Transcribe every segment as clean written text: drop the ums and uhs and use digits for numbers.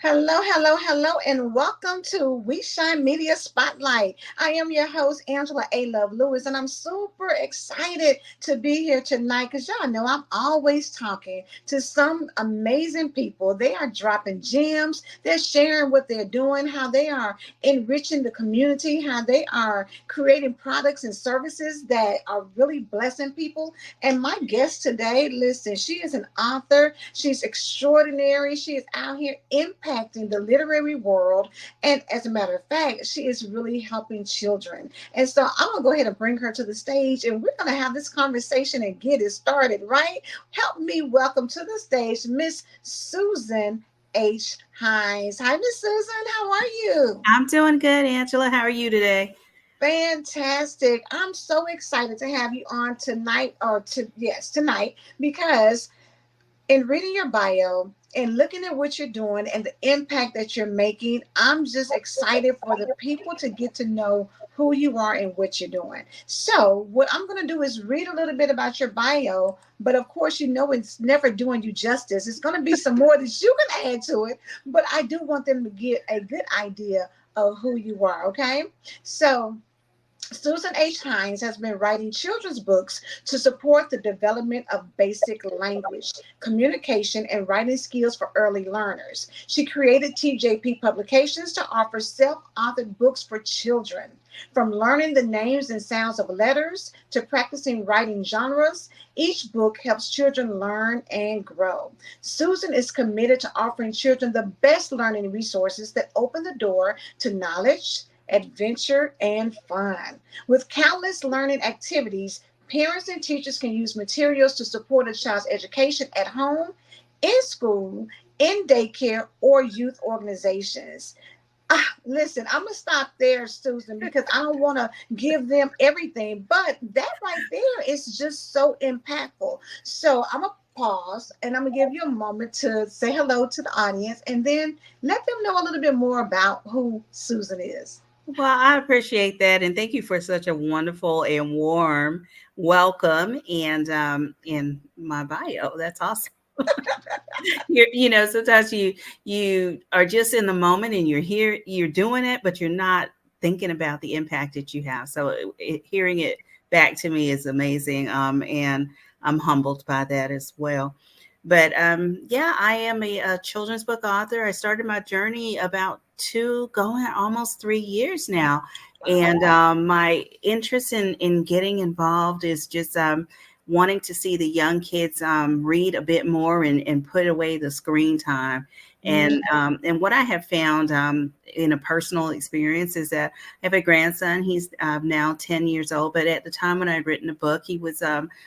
Hello, hello, hello, and welcome to We Shine Media Spotlight. I am your host, Angela A. Love Lewis, and I'm super excited to be here tonight because y'all know I'm always talking to some amazing people. They are dropping gems, they're sharing what they're doing, how they are enriching the community, how they are creating products and services that are really blessing people. And my guest today, listen, she is an author. She's extraordinary. She is out here impacting the literary world. And as a matter of fact, she is really helping children. And so I'm going to go ahead and bring her to the stage and we're going to have this conversation and get it started, right? Help me welcome to the stage Miss Susan H. Hines. Hi, Miss Susan. How are you? I'm doing good, Angela. How are you today? Fantastic. I'm so excited to have you on tonight, tonight, because in reading your bio and looking at what you're doing and the impact that you're making, I'm just excited for the people to get to know who you are and what you're doing. So, what I'm going to do is read a little bit about your bio, but of course, you know it's never doing you justice. It's going to be some more that you can add to it, but I do want them to get a good idea of who you are, okay? So, Susan H. Hines has been writing children's books to support the development of basic language, communication, and writing skills for early learners. She created TJP Publications to offer self authored books for children. From learning the names and sounds of letters to practicing writing genres, each book helps children learn and grow. Susan is committed to offering children the best learning resources that open the door to knowledge, adventure, and fun. With countless learning activities, parents and teachers can use materials to support a child's education at home, in school, in daycare, or youth organizations. Listen, I'm gonna stop there, Susan, because I don't want to give them everything, but that right there is just so impactful. So I'm gonna pause and I'm gonna give you a moment to say hello to the audience and then let them know a little bit more about who Susan is. Well, I appreciate that, and thank you for such a wonderful and warm welcome. And in my bio, that's awesome. Sometimes you are just in the moment, and you're here, you're doing it, but you're not thinking about the impact that you have. So hearing it back to me is amazing, and I'm humbled by that as well. But yeah, I am a children's book author. I started my journey about going almost 3 years now. And Wow. my interest in getting involved is just wanting to see the young kids read a bit more and put away the screen time. Mm, And what I have found in a personal experience is that I have a grandson. He's now 10 years old, but at the time when I'd written a book, he was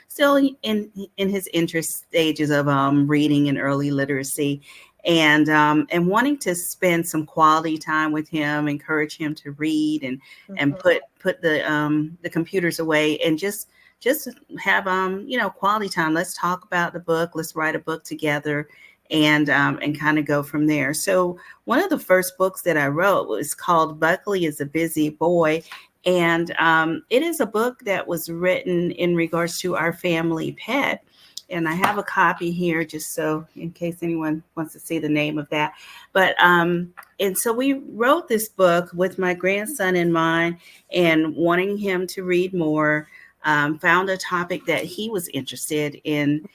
still in his interest stages of reading and early literacy, and wanting to spend some quality time with him, encourage him to read and mhm. put the computers away and just have quality time. Let's talk about the book. Let's write a book together, and kind of go from there. So one of the first books that I wrote was called Buckley is a Busy Boy. And it is a book that was written in regards to our family pet. And I have a copy here just so in case anyone wants to see the name of that. But and so we wrote this book with my grandson in mind and wanting him to read more. Found a topic that he was interested in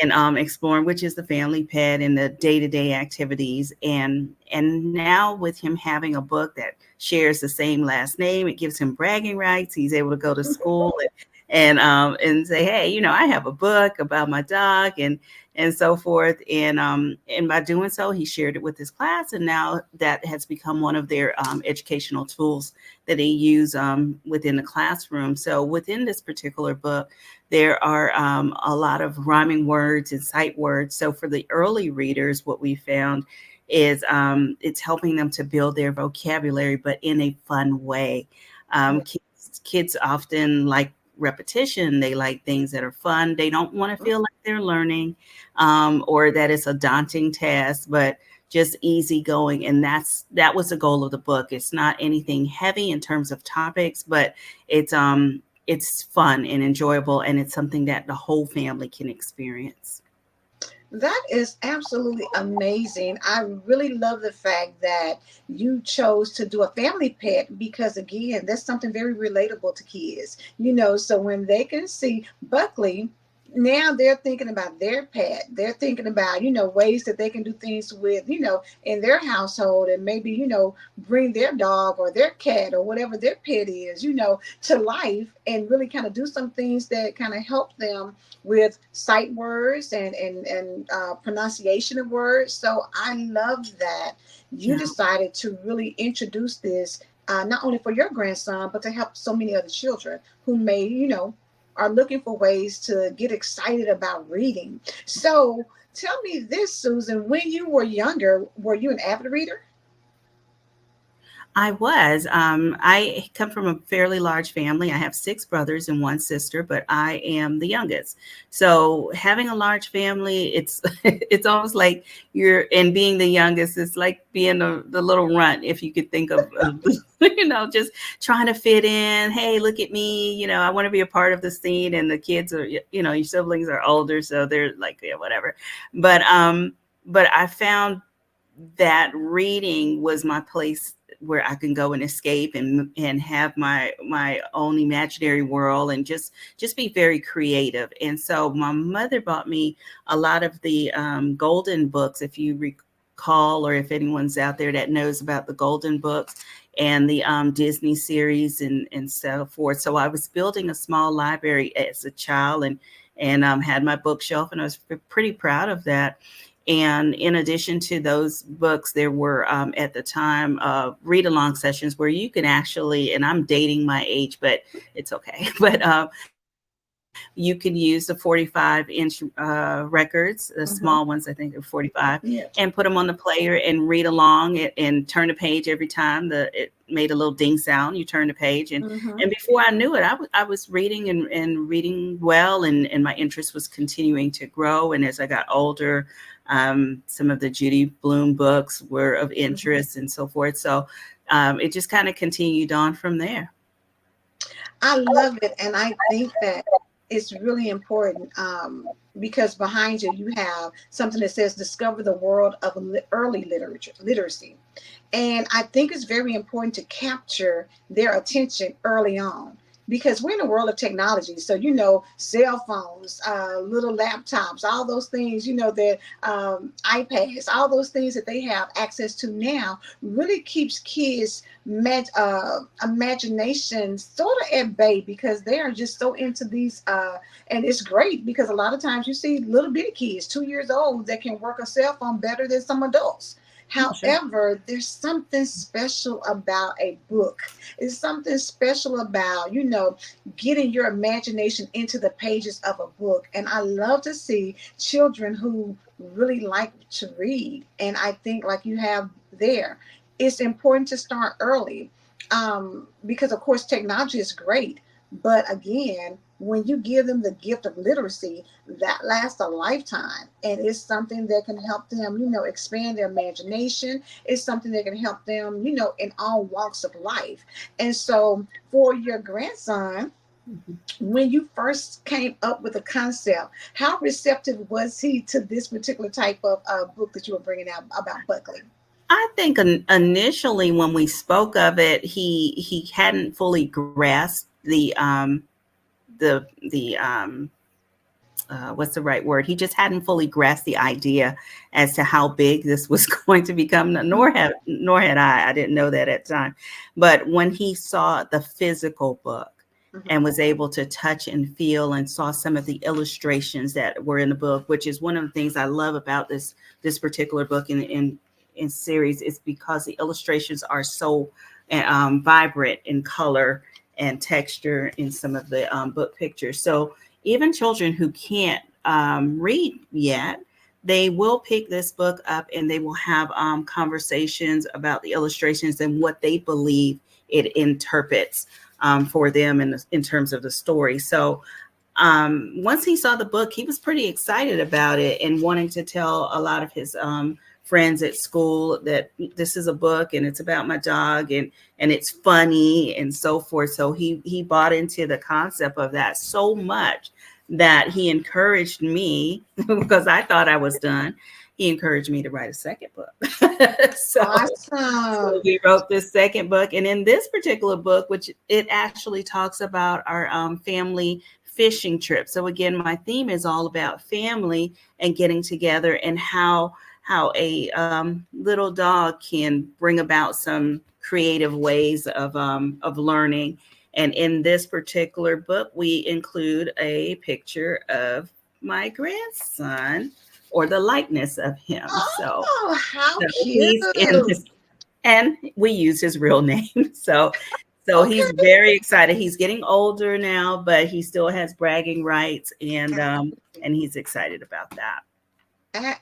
exploring, which is the family pet and the day-to-day activities. And now with him having a book that shares the same last name, it gives him bragging rights. He's able to go to school and say, hey, I have a book about my dog and so forth. And by doing so, he shared it with his class, and now that has become one of their educational tools that they use within the classroom. So within this particular book, there are a lot of rhyming words and sight words. So for the early readers, what we found is it's helping them to build their vocabulary, but in a fun way. Kids often like repetition. They like things that are fun. They don't want to feel like they're learning or that it's a daunting task, but just easy going. And that was the goal of the book. It's not anything heavy in terms of topics, but it's fun and enjoyable, and it's something that the whole family can experience. That is absolutely amazing. I really love the fact that you chose to do a family pet because, again, that's something very relatable to kids. So when they can see Buckley, now they're thinking about their pet. They're thinking about, ways that they can do things with, in their household, and maybe, bring their dog or their cat or whatever their pet is, to life, and really kind of do some things that kind of help them with sight words and pronunciation of words. So I love that you Yeah. decided to really introduce this, not only for your grandson, but to help so many other children who may, are looking for ways to get excited about reading. So tell me this, Susan, when you were younger, were you an avid reader? I was. I come from a fairly large family. I have six brothers and one sister, but I am the youngest. So having a large family, it's it's almost like you're, and being the youngest, it's like being the little runt, if you could think of just trying to fit in. Hey, look at me. I want to be a part of the scene. And the kids are, your siblings are older, so they're like, yeah, whatever. But I found that reading was my place where I can go and escape and have my own imaginary world and just be very creative. And so my mother bought me a lot of the golden books, if you recall, or if anyone's out there that knows about the golden books and the Disney series and so forth. So I was building a small library as a child and had my bookshelf, and I was pretty proud of that. And in addition to those books, there were at the time read along sessions where you can actually, and I'm dating my age, but it's okay. But you can use the 45-inch records, the small ones, I think are 45, and Yeah. put them on the player and read along and turn a page every time it made a little ding sound. You turn the page, and Mm-hmm. and before I knew it, I was reading and reading well, and my interest was continuing to grow. And as I got older, some of the Judy Blume books were of Mm-hmm. interest and so forth. So it just kind of continued on from there. I love it, and I think that it's really important, because behind you, you have something that says "Discover the world of early literacy," and I think it's very important to capture their attention early on. Because we're in a world of technology, so cell phones, little laptops, all those things, that iPads, all those things that they have access to now, really keeps kids imagination sort of at bay, because they are just so into these, and it's great because a lot of times you see little bitty kids 2 years old that can work a cell phone better than some adults. Oh, sure. However, there's something special about a book. It's something special about, getting your imagination into the pages of a book. And I love to see children who really like to read. And I think, like you have there, it's important to start early, because, of course, technology is great. But again, when you give them the gift of literacy, that lasts a lifetime. And it's something that can help them, expand their imagination. It's something that can help them, in all walks of life. And so for your grandson, Mhm. when you first came up with the concept, how receptive was he to this particular type of book that you were bringing out about Buckley? I think initially when we spoke of it, he hadn't fully grasped the what's the right word? He just hadn't fully grasped the idea as to how big this was going to become. Nor had I. I didn't know that at the time. But when he saw the physical book Mhm. and was able to touch and feel and saw some of the illustrations that were in the book, which is one of the things I love about this particular book in series, is because the illustrations are so vibrant in color and texture in some of the book pictures. So even children who can't read yet, they will pick this book up and they will have conversations about the illustrations and what they believe it interprets for them in terms of the story. So once he saw the book, he was pretty excited about it and wanting to tell a lot of his friends at school that this is a book and it's about my dog and it's funny and so forth. So he bought into the concept of that so much that he encouraged me because I thought I was done. He encouraged me to write a second book. So Awesome. we wrote this second book, and in this particular book, which it actually talks about our family fishing trip. So again, my theme is all about family and getting together, and how a little dog can bring about some creative ways of learning. And in this particular book, we include a picture of my grandson, or the likeness of him. Oh, how So cute. he's in his, and we use his real name. So he's Okay. very excited. He's getting older now, but he still has bragging rights, and he's excited about that.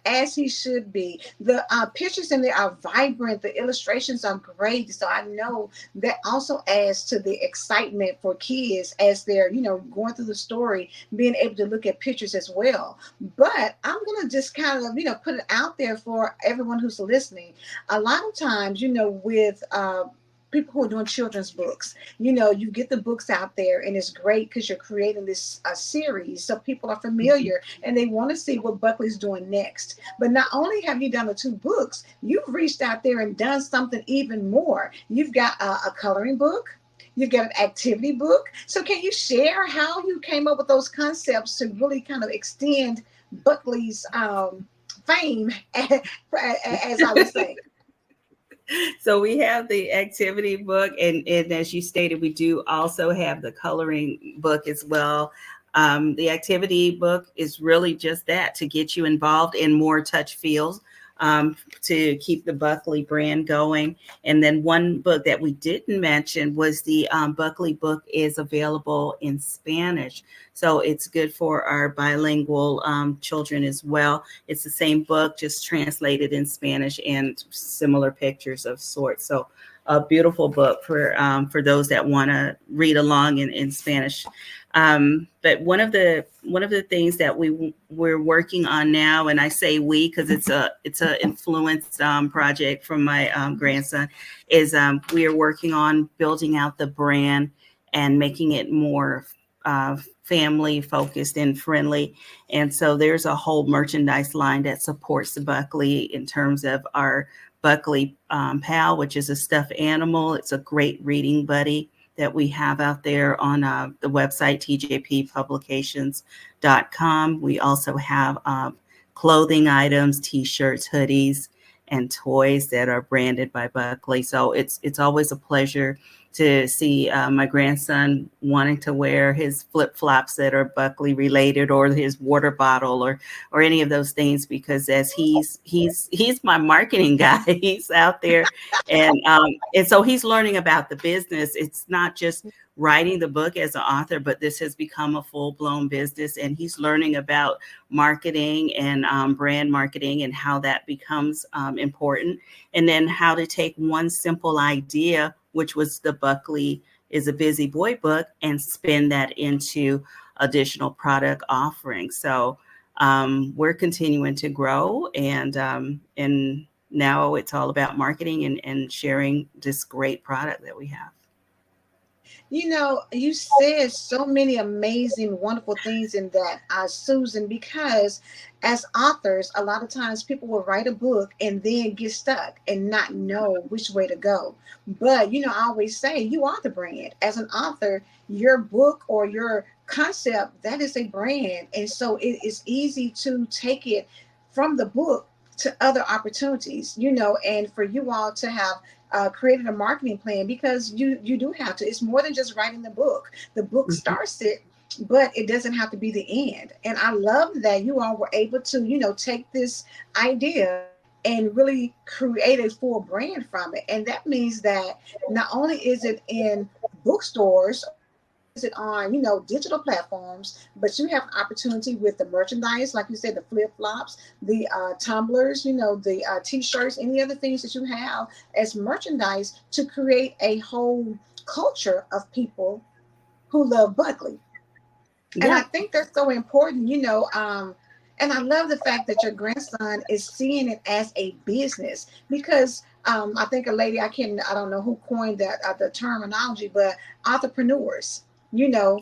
As he should be. The pictures in there are vibrant. The illustrations are great. So I know that also adds to the excitement for kids as they're, going through the story, being able to look at pictures as well. But I'm going to just kind of, put it out there for everyone who's listening. A lot of times, with people who are doing children's books, you get the books out there and it's great because you're creating this series so people are Mhm. familiar and they want to see what Buckley's doing next. But not only have you done the two books, you've reached out there and done something even more. You've got a coloring book. You've got an activity book. So can you share how you came up with those concepts to really kind of extend Buckley's fame, as I would say? So we have the activity book, and as you stated, we do also have the coloring book as well. The activity book is really just that, to get you involved in more touch feels, to keep the Buckley brand going. And then one book that we didn't mention was the Buckley book is available in Spanish. So it's good for our bilingual children as well. It's the same book, just translated in Spanish and similar pictures of sorts. So a beautiful book for those that want to read along in Spanish. But one of the things that we're working on now, and I say we because it's a influence project from my grandson, is we are working on building out the brand and making it more family focused and friendly. And so there's a whole merchandise line that supports the Buckley in terms of our Buckley Pal, which is a stuffed animal. It's a great reading buddy that we have out there on the website, tjppublications.com. We also have clothing items, t-shirts, hoodies, and toys that are branded by Buckley. So it's always a pleasure to see my grandson wanting to wear his flip flops that are Buckley related, or his water bottle, or any of those things, because as he's my marketing guy. He's out there, and so he's learning about the business. It's not just writing the book as an author, but this has become a full blown business, and he's learning about marketing and brand marketing and how that becomes important, and then how to take one simple idea, which was the Buckley is a Busy Boy book, and spin that into additional product offerings. So we're continuing to grow, and now it's all about marketing and sharing this great product that we have. You said so many amazing, wonderful things in that, Susan, because as authors, a lot of times people will write a book and then get stuck and not know which way to go. But, I always say you are the brand. As an author, your book or your concept, that is a brand. And so it is easy to take it from the book to other opportunities, and for you all to have created a marketing plan, because you do have to. It's more than just writing the book. The book Mhm. starts it, but it doesn't have to be the end. And I love that you all were able to, take this idea and really create a full brand from it. And that means that not only is it in bookstores, is it on, digital platforms, but you have an opportunity with the merchandise, like you said, the flip flops, the tumblers, the t-shirts, any other things that you have as merchandise, to create a whole culture of people who love Buckley. And I Yeah. think that's so important, and I love the fact that your grandson is seeing it as a business, because I think a lady, I don't know who coined that the terminology, but entrepreneurs, you know,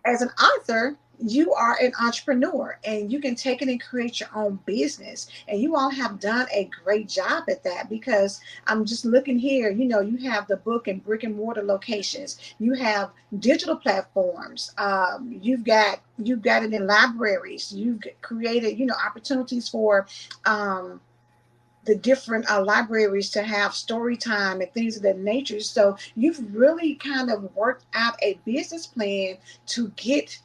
as an author, you are an entrepreneur and you can take it and create your own business, and you all have done a great job at that. Because I'm just looking here, you have the book in brick and mortar locations, you have digital platforms, you've got it in libraries, you've created opportunities for um, the different libraries to have story time and things of that nature. So you've really kind of worked out a business plan to get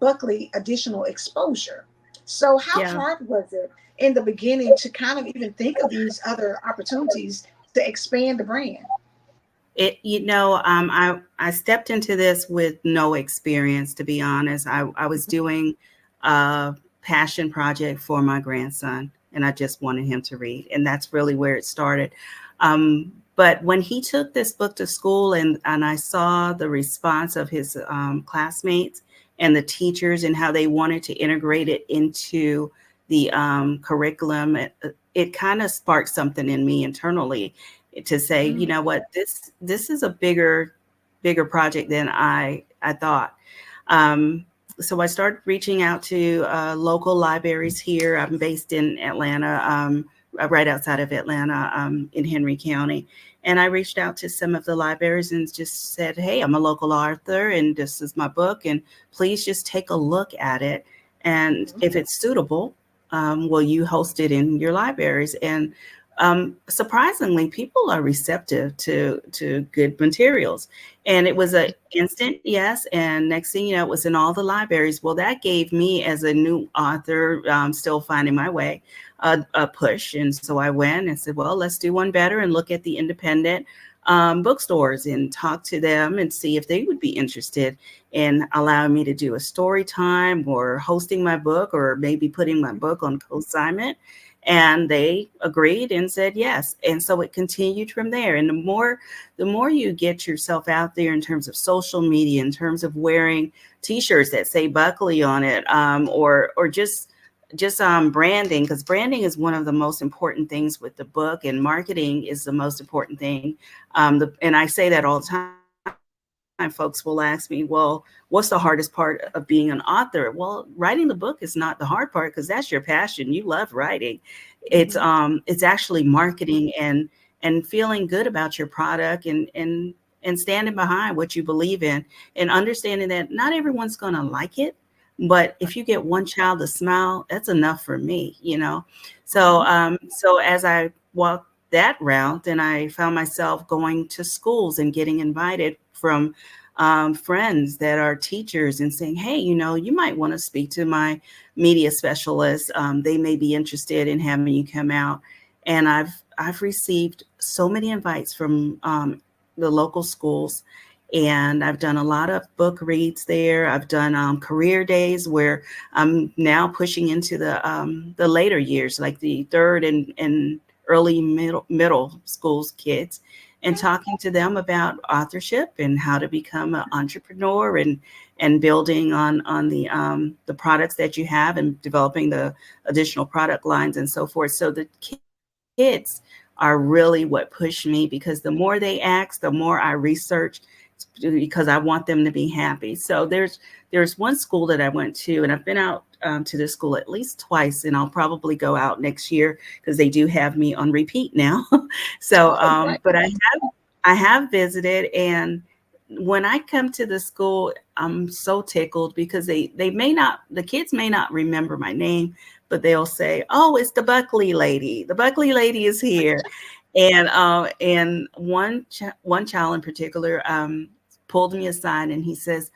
Buckley additional exposure. So how Yeah. hard was it in the beginning to kind of even think of these other opportunities to expand the brand? I stepped into this with no experience, to be honest. I was doing a passion project for my grandson, and I just wanted him to read, and that's really where it started. But when he took this book to school, and I saw the response of his classmates and the teachers and how they wanted to integrate it into the curriculum, it kind of sparked something in me internally to say, you Mm, know what, this is a bigger project than I thought. So I started reaching out to local libraries here. I'm based in Atlanta, right outside of Atlanta, in Henry County. And I reached out to some of the libraries and just said, hey, I'm a local author and this is my book. And please just take a look at it. And mhm, if it's suitable, will you host it in your libraries? And surprisingly, people are receptive to good materials. And it was a instant yes. And next thing you know, it was in all the libraries. Well, that gave me, as a new author, still finding my way, a push. And so I went and said, well, let's do one better and look at the independent bookstores and talk to them and see if they would be interested in allowing me to do a story time or hosting my book or maybe putting my book on consignment. And they agreed and said yes. And so it continued from there. And the more you get yourself out there in terms of social media, in terms of wearing t-shirts that say Buckley on it, or just branding, because branding is one of the most important things with the book, and marketing is the most important thing. And I say that all the time. Folks will ask me, well, what's the hardest part of being an author? Well, writing the book is not the hard part because that's your passion. You love writing. It's mhm, actually marketing and feeling good about your product and standing behind what you believe in, and understanding that not everyone's going to like it, but if you get one child to smile, that's enough for me. So mhm. so as I walked that route, then I found myself going to schools and getting invited from friends that are teachers and saying, hey, you might want to speak to my media specialist. They may be interested in having you come out. And I've received so many invites from the local schools, and I've done a lot of book reads there. I've done career days where I'm now pushing into the later years, like the third and early middle schools kids, and talking to them about authorship and how to become an entrepreneur and building on the products that you have and developing the additional product lines and so forth. So the kids are really what push me, because the more they ask, the more I research, because I want them to be happy. So there's one school that I went to, and I've been out to this school at least twice, and I'll probably go out next year because they do have me on repeat now. So, Oh, great. but I have visited, and when I come to the school, I'm so tickled because the kids may not remember my name, but they'll say, "Oh, it's the Buckley lady. The Buckley lady is here." And one child in particular pulled me aside and he says,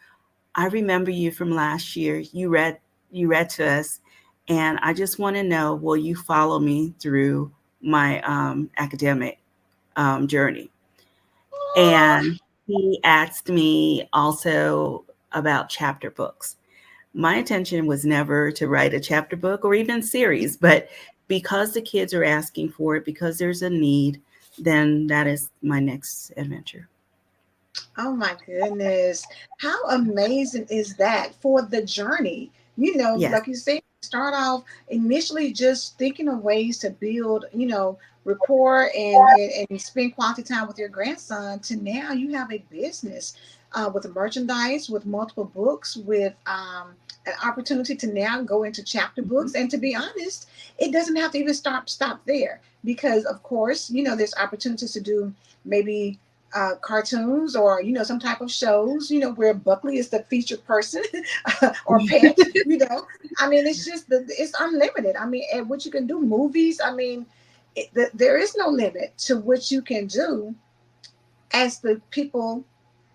"I remember you from last year. You read to us, and I just want to know, will you follow me through my academic journey?" And he asked me also about chapter books. My intention was never to write a chapter book or even series, but because the kids are asking for it, because there's a need, then that is my next adventure. Oh my goodness. How amazing is that for the journey? Yes. Like you said, start off initially just thinking of ways to build, rapport and spend quality time with your grandson to now you have a business with merchandise, with multiple books, with an opportunity to now go into chapter Mhm. books. And to be honest, it doesn't have to even stop there because, of course, there's opportunities to do maybe cartoons or some type of shows where Buckley is the featured person or pet. I mean, it's unlimited. I mean, and what you can do, movies. I mean, there is no limit to what you can do as the people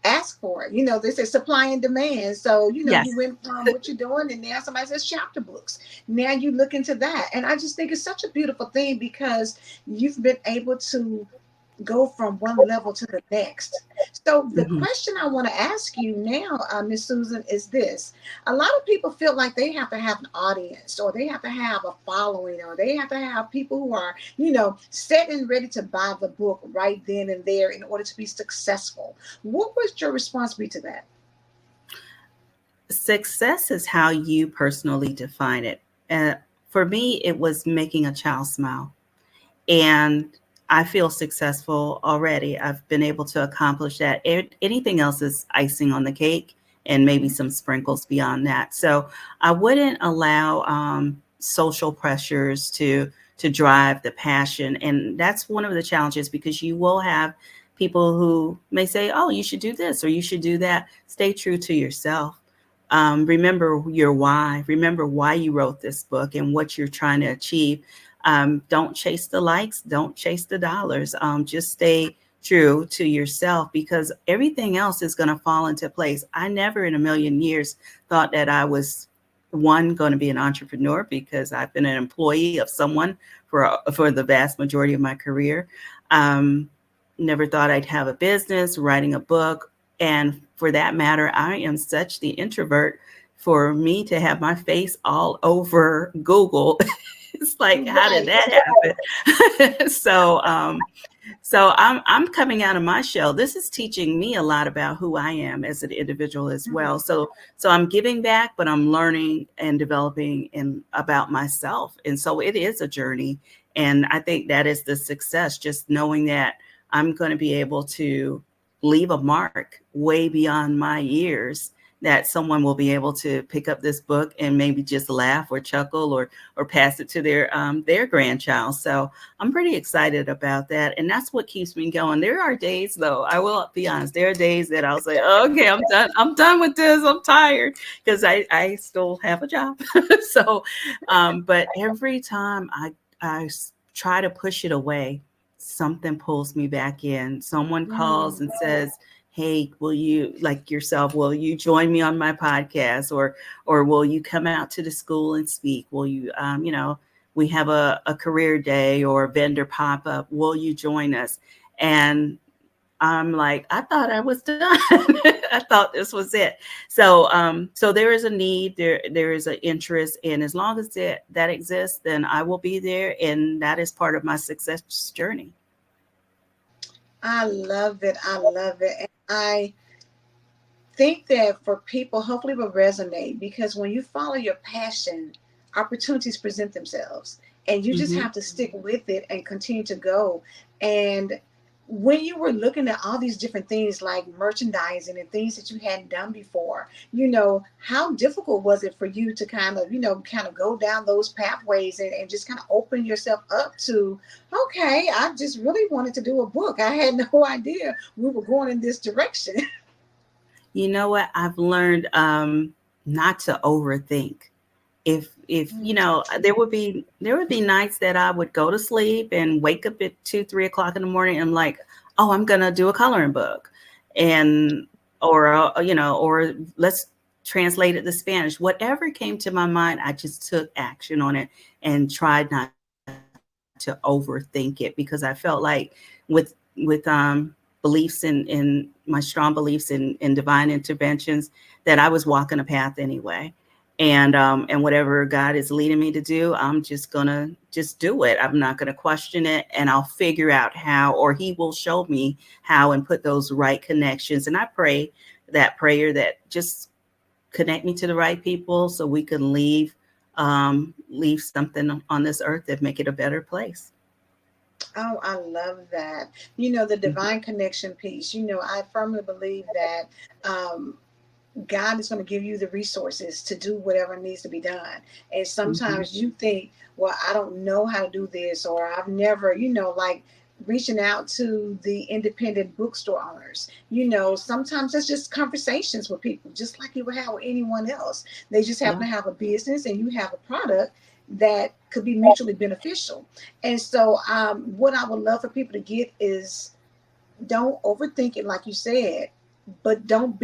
ask for it. This is supply and demand. So, you Yes. went from what you're doing and now somebody says chapter books. Now you look into that. And I just think it's such a beautiful thing because you've been able to go from one level to the next. So the Mhm. question I want to ask you now, Miss Susan, is this: a lot of people feel like they have to have an audience, or they have to have a following, or they have to have people who are, set and ready to buy the book right then and there in order to be successful. What would your response be to that? Success is how you personally define it. Uh, for me, it was making a child smile. And I feel successful already. I've been able to accomplish that. Anything else is icing on the cake and maybe some sprinkles beyond that. So I wouldn't allow social pressures to drive the passion. And that's one of the challenges because you will have people who may say, oh, you should do this or you should do that. Stay true to yourself. Remember your why. Remember why you wrote this book and what you're trying to achieve. Don't chase the likes, don't chase the dollars. Just stay true to yourself because everything else is going to fall into place. I never in a million years thought that I was one going to be an entrepreneur because I've been an employee of someone for the vast majority of my career. Um, Never thought I'd have a business, writing a book, and for that matter, I am such the introvert. For me to have my face all over Google, it's like, how did Right. that happen? So I'm coming out of my shell. This is teaching me a lot about who I am as an individual as well. So I'm giving back, but I'm learning and developing in about myself. And so it is a journey. And I think that is the success, just knowing that I'm going to be able to leave a mark way beyond my years that someone will be able to pick up this book and maybe just laugh or chuckle or pass it to their grandchild. So I'm pretty excited about that. And that's what keeps me going. There are days though, I will be honest, there are days that I'll say, oh, okay, I'm done. I'm done with this. I'm tired because I still have a job. So, but every time I try to push it away, something pulls me back in. Someone calls Mm. and says, hey, will you, like yourself, will you join me on my podcast, or will you come out to the school and speak? Will you, we have a career day or a vendor pop up. Will you join us? And I'm like, I thought I was done. I thought this was it. So there is a need, there is an interest, and as long as that exists, then I will be there, and that is part of my success journey. I love it. I love it. And I think that for people, hopefully, will resonate because when you follow your passion, opportunities present themselves, and you just Hmm. have to stick with it and continue to go. And when you were looking at all these different things like merchandising and things that you hadn't done before, how difficult was it for you to kind of go down those pathways and just kind of open yourself up to, okay, I just really wanted to do a book. I had no idea we were going in this direction. You know what? I've learned not to overthink. If there would be nights that I would go to sleep and wake up at 2, 3 o'clock in the morning and I'm like, oh, I'm gonna do a coloring book, and or let's translate it to Spanish. Whatever came to my mind, I just took action on it and tried not to overthink it because I felt like with beliefs in my strong beliefs in divine interventions that I was walking a path anyway. And whatever God is leading me to do, I'm just gonna just do it. I'm not gonna question it, and I'll figure out how, or He will show me how, and put those right connections. And I pray that prayer that just connect me to the right people so we can leave something on this earth that make it a better place. Oh, I love that. You know, the Mhm. divine connection piece. You know, I firmly believe that um, God is going to give you the resources to do whatever needs to be done. And Mhm. sometimes you think, well, I don't know how to do this, or I've never, like reaching out to the independent bookstore owners. Sometimes it's just conversations with people, just like you would have with anyone else. They just happen Yeah. to have a business and you have a product that could be mutually beneficial. And so, what I would love for people to get is don't overthink it, like you said, but don't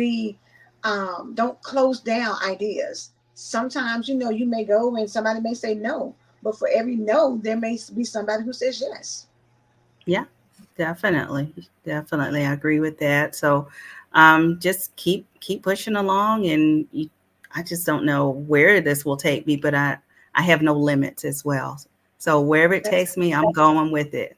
close down ideas. Sometimes, you may go and somebody may say no, but for every no, there may be somebody who says yes. Yeah, definitely. Definitely. I agree with that. So just keep pushing along and I just don't know where this will take me, but I have no limits as well. So wherever it That's takes me, I'm going with it.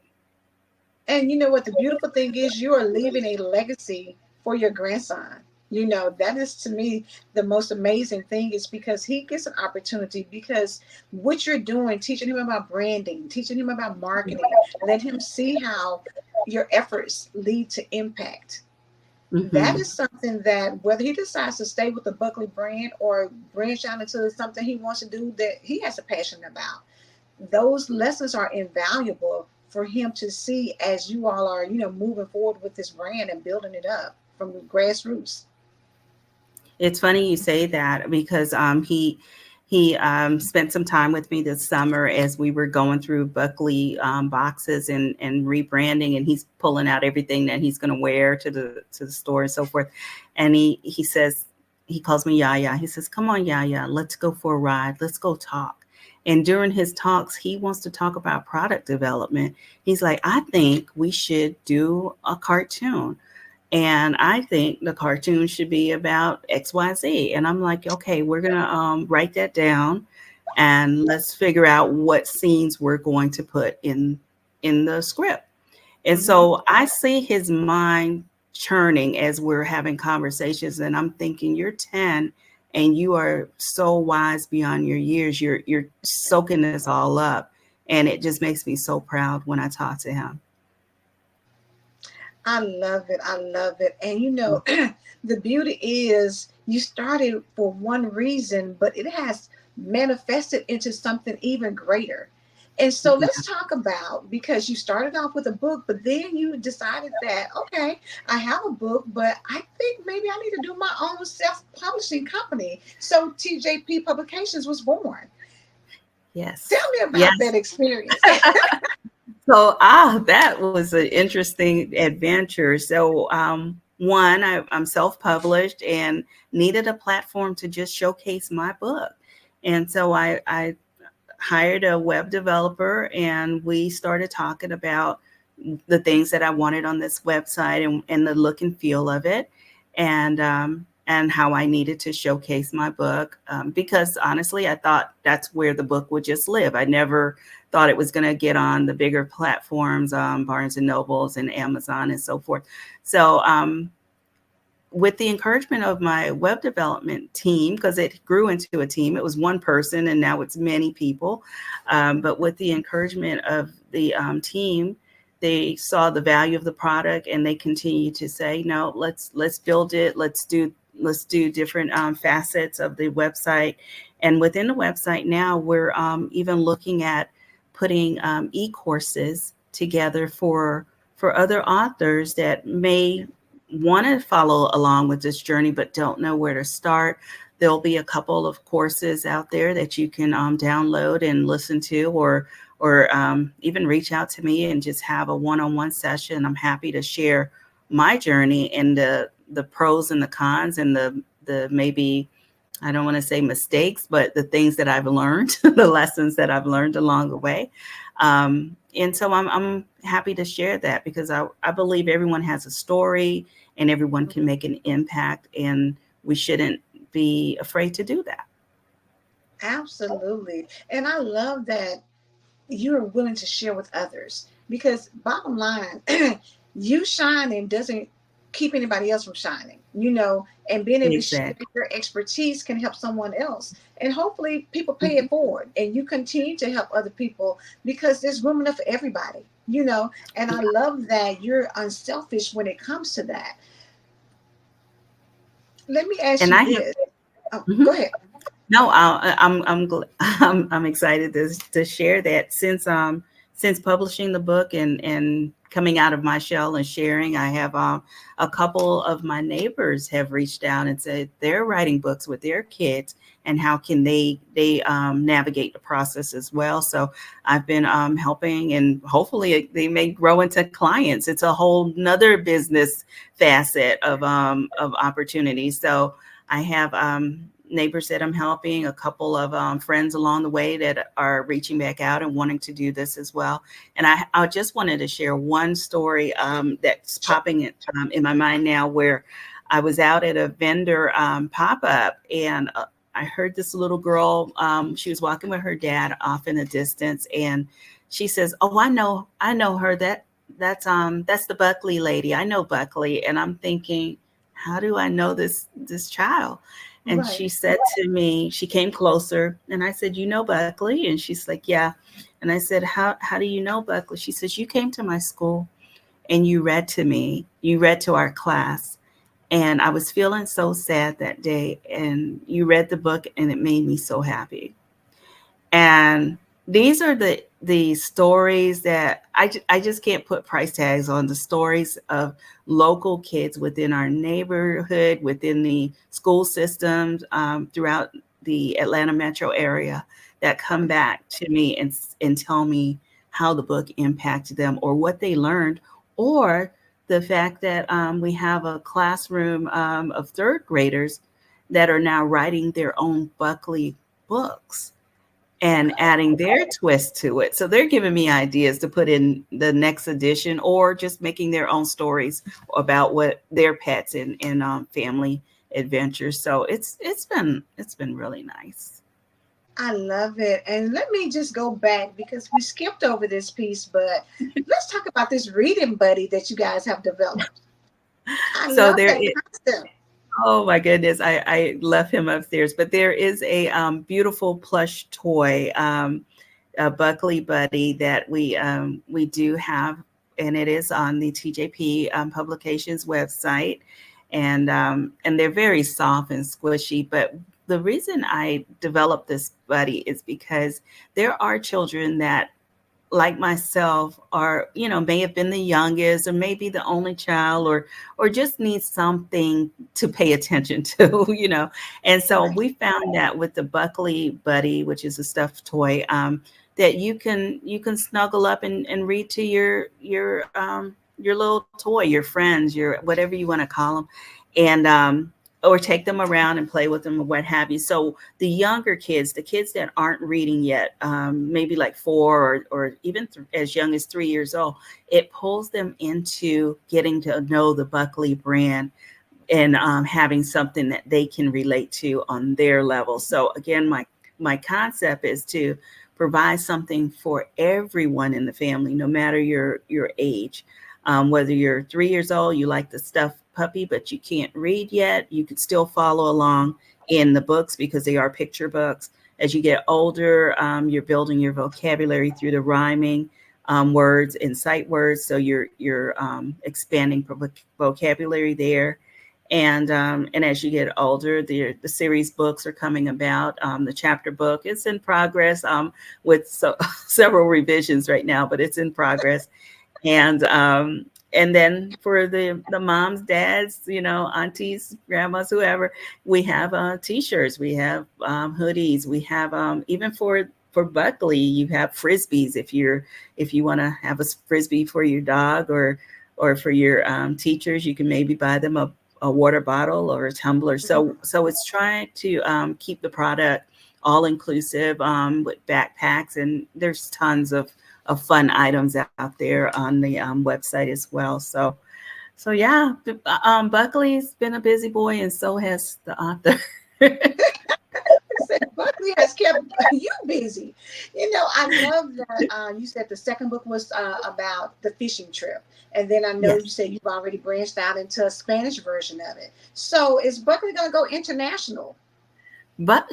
And you know what? The beautiful thing is, you are leaving a legacy for your grandson. That is to me the most amazing thing, is because he gets an opportunity, because what you're doing, teaching him about branding, teaching him about marketing, let him see how your efforts lead to impact. That Hmm. is something that, whether he decides to stay with the Buckley brand or branch out into something he wants to do that he has a passion about, those lessons are invaluable for him to see as you all are, moving forward with this brand and building it up from the grassroots. It's funny you say that because he spent some time with me this summer as we were going through Buckley boxes and rebranding, and he's pulling out everything that he's going to wear to the store and so forth. And he says, he calls me Yaya. He says, "Come on, Yaya, let's go for a ride. Let's go talk." And during his talks, he wants to talk about product development. He's like, "I think we should do a cartoon." And I think the cartoon should be about XYZ. And I'm like, okay, we're going to write that down and let's figure out what scenes we're going to put in the script. And Hmm. so I see his mind churning as we're having conversations, and I'm thinking, you're 10 and you are so wise beyond your years. You're soaking this all up. And it just makes me so proud when I talk to him. I love it. I love it. And the beauty is, you started for one reason, but it has manifested into something even greater. And so let's Yeah. talk about, because you started off with a book, but then you decided that, okay, I have a book, but I think maybe I need to do my own self publishing company. So TJP Publications was born. Yes. Tell me about Yes. that experience. So, that was an interesting adventure. So, one, I'm self-published and needed a platform to just showcase my book. And so I hired a web developer and we started talking about the things that I wanted on this website and the look and feel of it, and how I needed to showcase my book. Because honestly, I thought that's where the book would just live. I never thought it was going to get on the bigger platforms, Barnes and Nobles and Amazon and so forth. So, with the encouragement of my web development team, because it grew into a team, it was one person and now it's many people. But with the encouragement of the team, they saw the value of the product and they continue to say, no, let's build it. Let's do different facets of the website. And within the website now, we're even looking at putting e-courses together for other authors that may want to follow along with this journey but don't know where to start. There'll be a couple of courses out there that you can download and listen to, or even reach out to me and just have a one-on-one session. I'm happy to share my journey and the pros and the cons and the maybe, I don't want to say mistakes, but the things that I've learned, the lessons that I've learned along the way. And so I'm happy to share that because I believe everyone has a story and everyone can make an impact, and we shouldn't be afraid to do that. Absolutely. And I love that you're willing to share with others, because bottom line, you shining doesn't keep anybody else from shining, and being able to share Exactly. your expertise can help someone else, and hopefully people pay it forward and you continue to help other people, because there's room enough for everybody. you know, and I love that you're unselfish when it comes to that. Let me ask And you I have. this. Oh, Mhm. go ahead. No, I'm excited to share that since publishing the book and coming out of my shell and sharing, I have a couple of my neighbors have reached out and said they're writing books with their kids and how can they navigate the process as well. So I've been helping, and hopefully they may grow into clients. It's a whole nother business facet of opportunity. So I have neighbors that I'm helping, a couple of friends along the way that are reaching back out and wanting to do this as well. And I just wanted to share one story that's Sure. popping in my mind now, where I was out at a vendor pop up, and I heard this little girl. She was walking with her dad off in the distance, and she says, "Oh, I know her. That's the Buckley lady. I know Buckley." And I'm thinking, how do I know this child? And Right. she said to me, she came closer, and I said, "You know Buckley?" And she's like, "Yeah." And I said, how do you know Buckley? She says, "You came to my school and you read to me. You read to our class. And I was feeling so sad that day. And you read the book and it made me so happy." And these are the stories that I just can't put price tags on, the stories of local kids within our neighborhood, within the school systems throughout the Atlanta metro area, that come back to me and tell me how the book impacted them or what they learned, or the fact that we have a classroom of third graders that are now writing their own Buckley books and Okay. adding their twist to it. So they're giving me ideas to put in the next edition, or just making their own stories about what their pets and family adventures. So it's been really nice. I love it. And let me just go back because we skipped over this piece, but let's talk about this reading buddy that you guys have developed. I So love there that is. concept. Oh my goodness, I left him upstairs. But there is a beautiful plush toy, a Buckley Buddy that we do have, and it is on the TJP Publications website, and they're very soft and squishy. But the reason I developed this buddy is because there are children that, like myself, are, may have been the youngest or maybe the only child, or just need something to pay attention to. And so Right. we found that with the Buckley Buddy, which is a stuffed toy, that you can snuggle up and read to your little toy, your friends, your whatever you want to call them, and or take them around and play with them or what have you. So the younger kids, the kids that aren't reading yet, maybe like 4 or even as young as 3 years old, it pulls them into getting to know the Buckley brand, and having something that they can relate to on their level. So again, my concept is to provide something for everyone in the family, no matter your age. Whether you're 3 years old, you like the stuffed puppy, but you can't read yet, you could still follow along in the books because they are picture books. As you get older, you're building your vocabulary through the rhyming words and sight words, so you're expanding vocabulary there. And as you get older, the series books are coming about. The chapter book is in progress, with several revisions right now, but it's in progress. And then for the moms, dads, aunties, grandmas, whoever, we have t-shirts, we have hoodies, we have even for Buckley, you have frisbees if you want to have a frisbee for your dog, or for your teachers, you can maybe buy them a water bottle or a tumbler. So it's trying to keep the product all inclusive, with backpacks, and there's tons of fun items out there on the website as well. So yeah, Buckley's been a busy boy, and so has the author. Said Buckley has kept you busy. I love that you said the second book was about the fishing trip. And then I know Yes. you said you've already branched out into a Spanish version of it. So is Buckley going to go international? But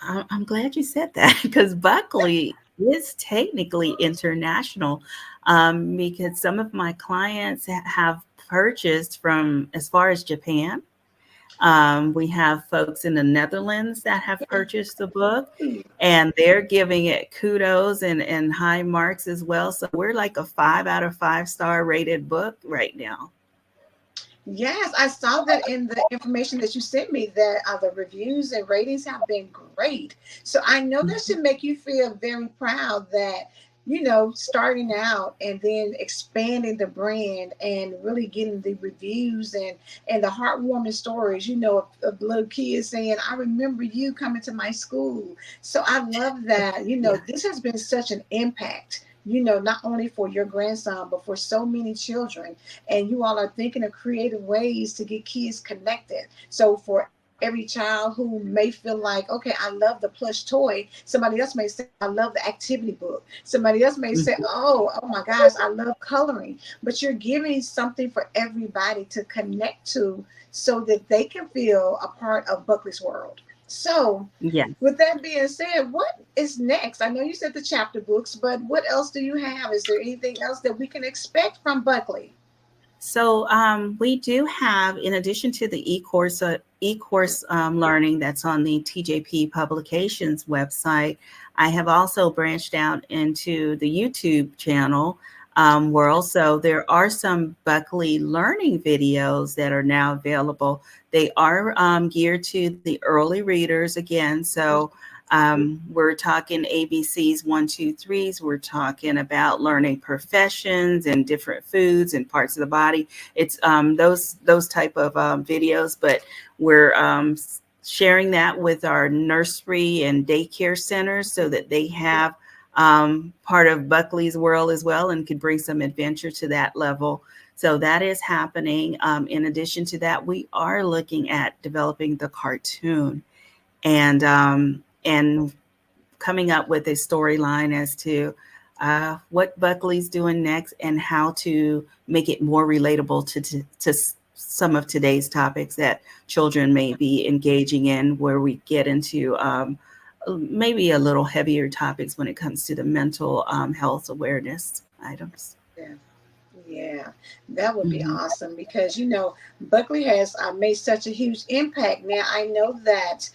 I'm glad you said that because Buckley is technically international, because some of my clients have purchased from as far as Japan. We have folks in the Netherlands that have purchased the book, and they're giving it kudos and high marks as well. So we're like a 5 out of 5 star rated book right now. Yes, I saw that in the information that you sent me that the reviews and ratings have been great. So I know that should make you feel very proud that, starting out and then expanding the brand and really getting the reviews and the heartwarming stories, of little kids saying, I remember you coming to my school. So I love that, Yeah. this has been such an impact, not only for your grandson, but for so many children, and you all are thinking of creative ways to get kids connected. So for every child who may feel like, okay, I love the plush toy, somebody else may say, I love the activity book. Somebody else may say, Mhm. oh my gosh, I love coloring. But you're giving something for everybody to connect to so that they can feel a part of Buckley's world. So Yeah. with that being said, what is next? I know you said the chapter books, but what else do you have? Is there anything else that we can expect from Buckley? So we do have, in addition to the e-course learning that's on the TJP Publications website, I have also branched out into the YouTube channel world. So there are some Buckley learning videos that are now available. They are geared to the early readers again. So we're talking ABCs, one, two, threes. We're talking about learning professions and different foods and parts of the body. It's those type of videos, but we're sharing that with our nursery and daycare centers so that they have part of Buckley's world as well and could bring some adventure to that level. So that is happening. In addition to that, we are looking at developing the cartoon and coming up with a storyline as to what Buckley's doing next and how to make it more relatable to some of today's topics that children may be engaging in, where we get into maybe a little heavier topics when it comes to the mental health awareness items. Yeah. Yeah, that would be Mhm. awesome because Buckley has made such a huge impact. Now I know that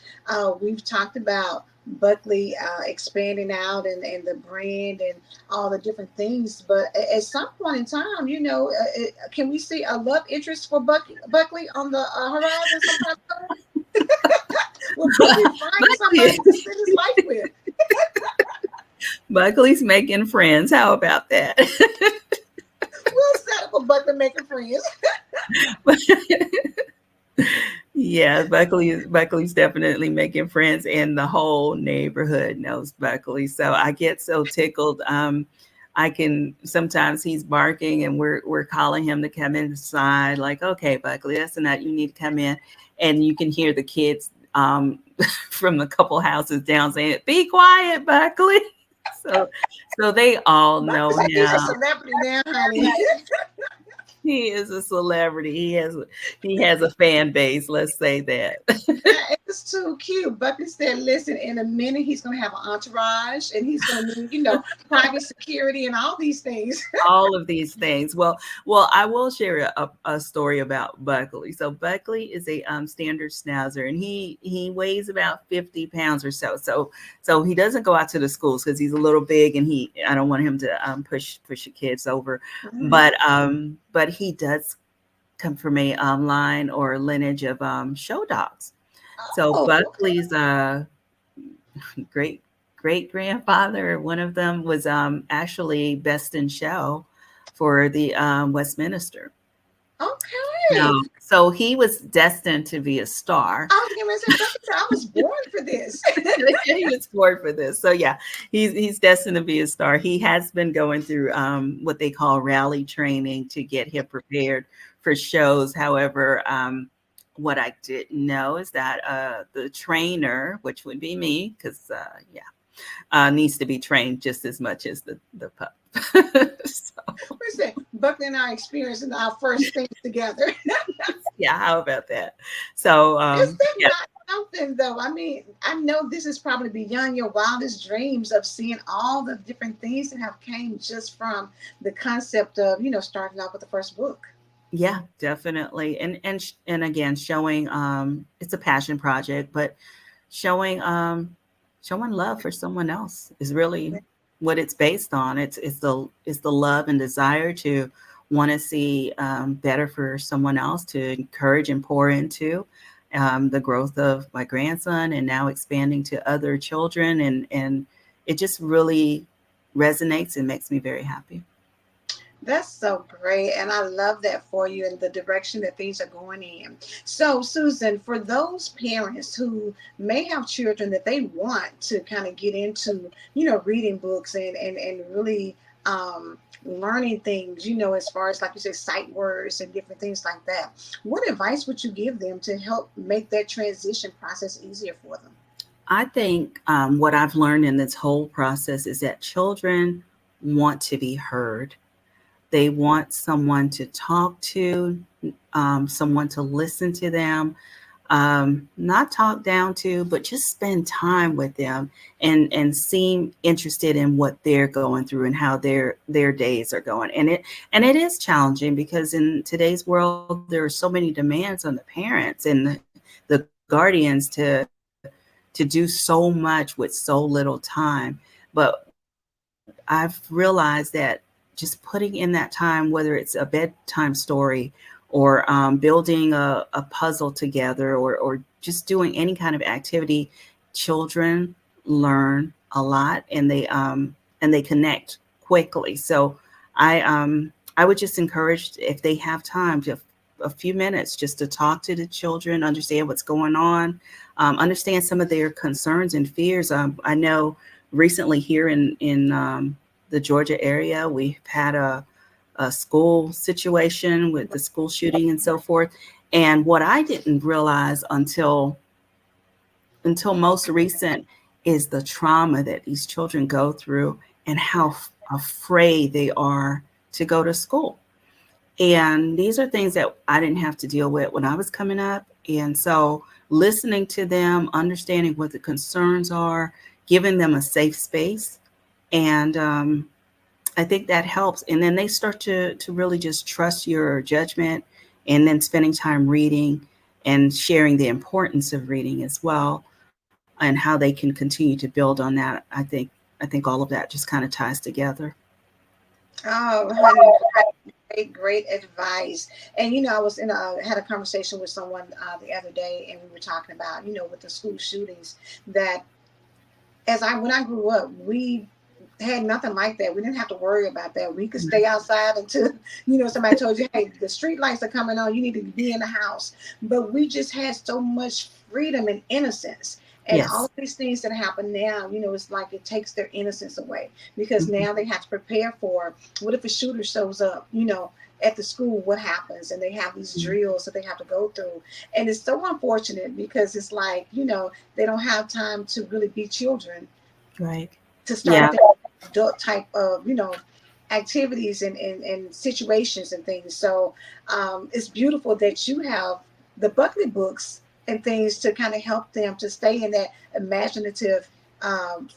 we've talked about Buckley expanding out and the brand and all the different things, but at some point in time, can we see a love interest for Buckley on the horizon sometime soon? Will Buckley find Buckley, somebody to spend his life with? Buckley's making friends. How about that? We'll settle for Buckley making friends. Yeah, Buckley's definitely making friends, and the whole neighborhood knows Buckley. So I get so tickled. I can sometimes he's barking, and we're calling him to come inside. Like, okay, Buckley, that's enough. You need to come in, and you can hear the kids from the couple houses down saying, "Be quiet, Buckley." So, so they all know He's a him. celebrity now, honey. He is a celebrity. He has a fan base. Let's say that. It's too cute. Buckley said, listen, in a minute, he's going to have an entourage and he's going to need, private security and all these things. All of these things. Well, I will share a story about Buckley. So Buckley is a standard schnauzer, and he weighs about 50 pounds or so. So he doesn't go out to the schools because he's a little big, and I don't want him to push the kids over, but he does come from a line or lineage of show dogs. So Oh, okay. Buckley's great great grandfather, one of them was actually best in show for the Westminster. Okay. So he was destined to be a star. I was going to say, Buckley said, I was born for this. He was born for this. So yeah, he's destined to be a star. He has been going through what they call rally training to get him prepared for shows. However, what I didn't know is that the trainer, which would be me, because needs to be trained just as much as the pup. So, Listen, Buckley and I experiencing our first things together. yeah, how about that? So Is that yeah, not something though. I mean, I know this is probably beyond your wildest dreams of seeing all the different things that have came just from the concept of, starting out with the first book. Yeah, definitely. And again, showing it's a passion project, but showing showing love for someone else is really what it's based on. It's the love and desire to want to see better for someone else, to encourage and pour into the growth of my grandson, and now expanding to other children, and it just really resonates and makes me very happy. That's so great. And I love that for you and the direction that things are going in. So, Susan, for those parents who may have children that they want to kind of get into, reading books and really learning things, as far as, like you said, sight words and different things like that, what advice would you give them to help make that transition process easier for them? I think what I've learned in this whole process is that children want to be heard. They want someone to talk to, someone to listen to them, not talk down to, but just spend time with them and seem interested in what they're going through and how their days are going. And it is challenging because in today's world there are so many demands on the parents and the guardians to do so much with so little time. But I've realized that just putting in that time, whether it's a bedtime story or building a puzzle together, or just doing any kind of activity, children learn a lot, and they connect quickly. So I would just encourage, if they have time, to a few minutes just to talk to the children, understand what's going on, understand some of their concerns and fears. I know recently here in the Georgia area, we've had a school situation with the school shooting and so forth. And what I didn't realize until most recent is the trauma that these children go through and how afraid they are to go to school. And these are things that I didn't have to deal with when I was coming up. And so listening to them, understanding what the concerns are, giving them a safe space, and I think that helps. And then they start to really just trust your judgment, and then spending time reading and sharing the importance of reading as well, and how they can continue to build on that. I think all of that just kind of ties together. Oh, honey, great, great advice. And I was had a conversation with someone the other day, and we were talking about, with the school shootings, that when I grew up, we had nothing like that. We didn't have to worry about that. We could stay outside until, somebody told you, hey, the street lights are coming on. You need to be in the house. But we just had so much freedom and innocence. And all Yes. of these things that happen now, it's like it takes their innocence away, because Mhm. now they have to prepare for, what if a shooter shows up, at the school, what happens? And they have these drills that they have to go through. And it's so unfortunate, because it's like, they don't have time to really be children Right. to start Yeah. thinking adult type of, activities and situations and things. So it's beautiful that you have the Buckley books and things to kind of help them to stay in that imaginative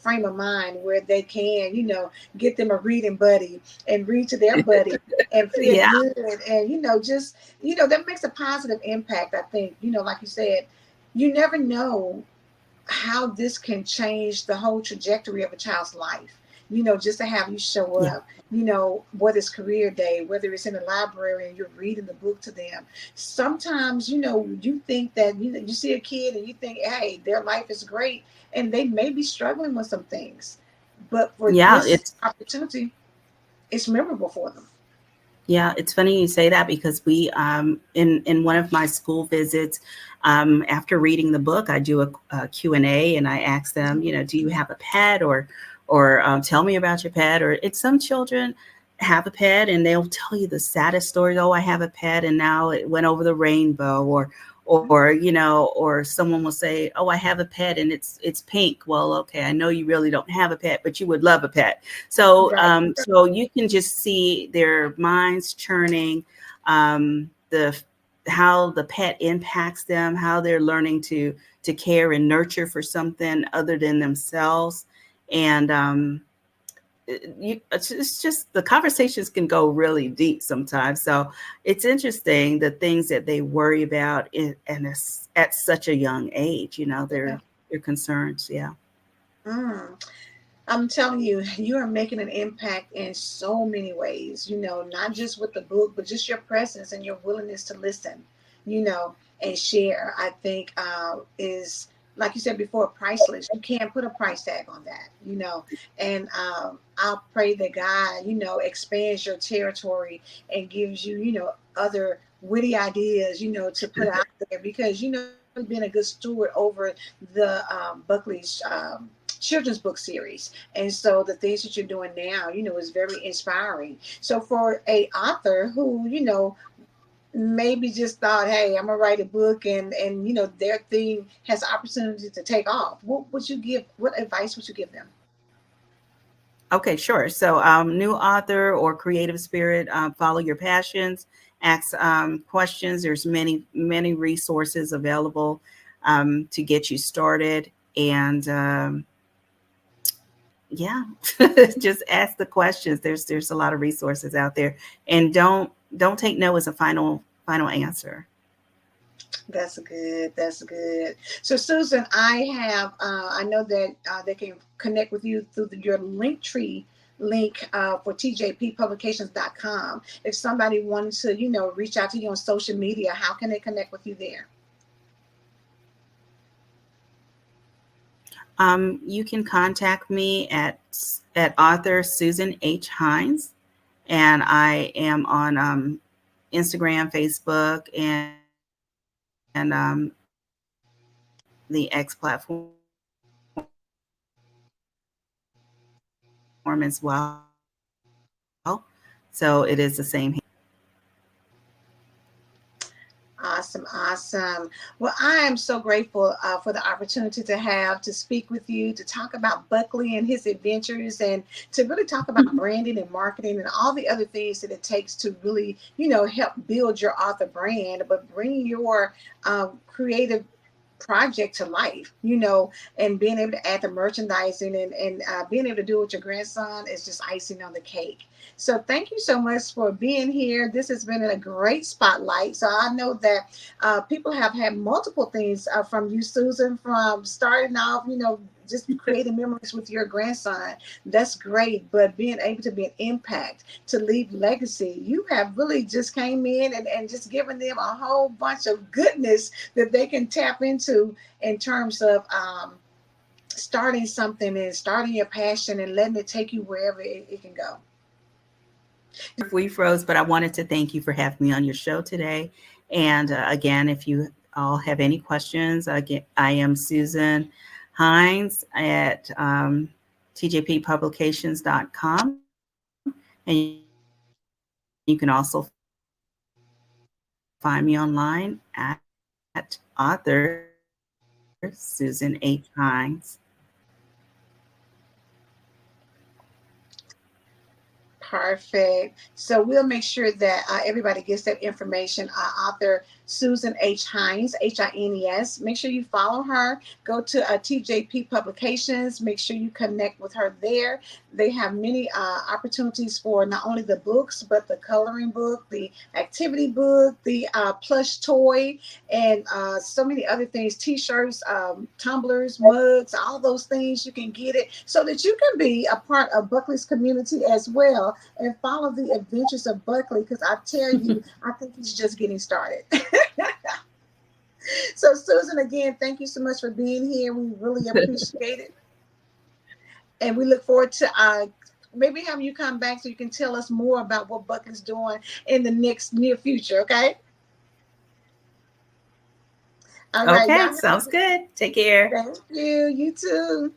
frame of mind, where they can, get them a reading buddy and read to their buddy and feel Yeah. good. And, just, that makes a positive impact, I think, like you said, you never know how this can change the whole trajectory of a child's life. Just to have you show Yeah. up, whether it's career day, whether it's in the library and you're reading the book to them. Sometimes, you think that, you see a kid and you think, hey, their life is great, and they may be struggling with some things. But for Yeah. this opportunity, it's memorable for them. It's funny you say that, because we in one of my school visits, after reading the book, I do a Q&A, and I ask them, do you have a pet, or tell me about your pet. Or it's some children have a pet and they'll tell you the saddest stories. Oh, I have a pet and now it went over the rainbow. Or someone will say, oh, I have a pet and it's pink. Well, okay, I know you really don't have a pet, but you would love a pet. So Right. so you can just see their minds churning, the how the pet impacts them, how they're learning to care and nurture for something other than themselves. And it's just the conversations can go really deep sometimes. So it's interesting the things that they worry about and at such a young age. Yeah. Their concerns. Yeah. Mm. I'm telling you, you are making an impact in so many ways, not just with the book, but just your presence and your willingness to listen, you know, and share. I think is, like you said before, priceless. You can't put a price tag on that. And I'll pray that God, expands your territory and gives you, other witty ideas, to put out there because, you've been a good steward over the Buckley's children's book series, and so the things that you're doing now is very inspiring. So for a author who maybe just thought, hey, I'm gonna write a book, and their thing has opportunity to take off, what advice would you give them? Okay, sure. So, new author or creative spirit, follow your passions, ask questions. There's many resources available to get you started, and yeah, just ask the questions. There's a lot of resources out there, and don't take no as a final answer. That's good. That's good. So, Susan, I know that they can connect with you through your link tree link for tjppublications.com. If somebody wanted to, reach out to you on social media, how can they connect with you there? You can contact me at author Susan H. Hines, and I am on Instagram, Facebook, and the X platform as well. So it is the same handle. Awesome, awesome. Well, I am so grateful for the opportunity to speak with you, to talk about Buckley and his adventures, and to really talk about branding and marketing and all the other things that it takes to really, help build your author brand, but bring your creative project to life, and being able to add the merchandising and being able to do it with your grandson is just icing on the cake. So thank you so much for being here. This has been a great spotlight. So I know that people have had multiple things from you, Susan, from starting off, just creating memories with your grandson. That's great. But being able to be an impact, to leave legacy, you have really just came in and just given them a whole bunch of goodness that they can tap into in terms of starting something and starting your passion and letting it take you wherever it can go. We froze, but I wanted to thank you for having me on your show today. And again, if you all have any questions, again, I am Susan Hines at tjppublications.com. And you can also find me online at author Susan H. Hines. Perfect. So we'll make sure that everybody gets that information. Author Susan H. Hines, Hines. Make sure you follow her. Go to TJP Publications. Make sure you connect with her there. They have many opportunities for not only the books, but the coloring book, the activity book, the plush toy, and so many other things, t-shirts, tumblers, mugs, all those things. You can get it so that you can be a part of Buckley's community as well and follow the adventures of Buckley, because I tell you, I think he's just getting started. So, Susan, again, thank you so much for being here. We really appreciate it. And we look forward to maybe having you come back so you can tell us more about what Buckley's doing in the next near future. Okay. All right. Okay, Y'all sounds good. Take care. thank you. You too.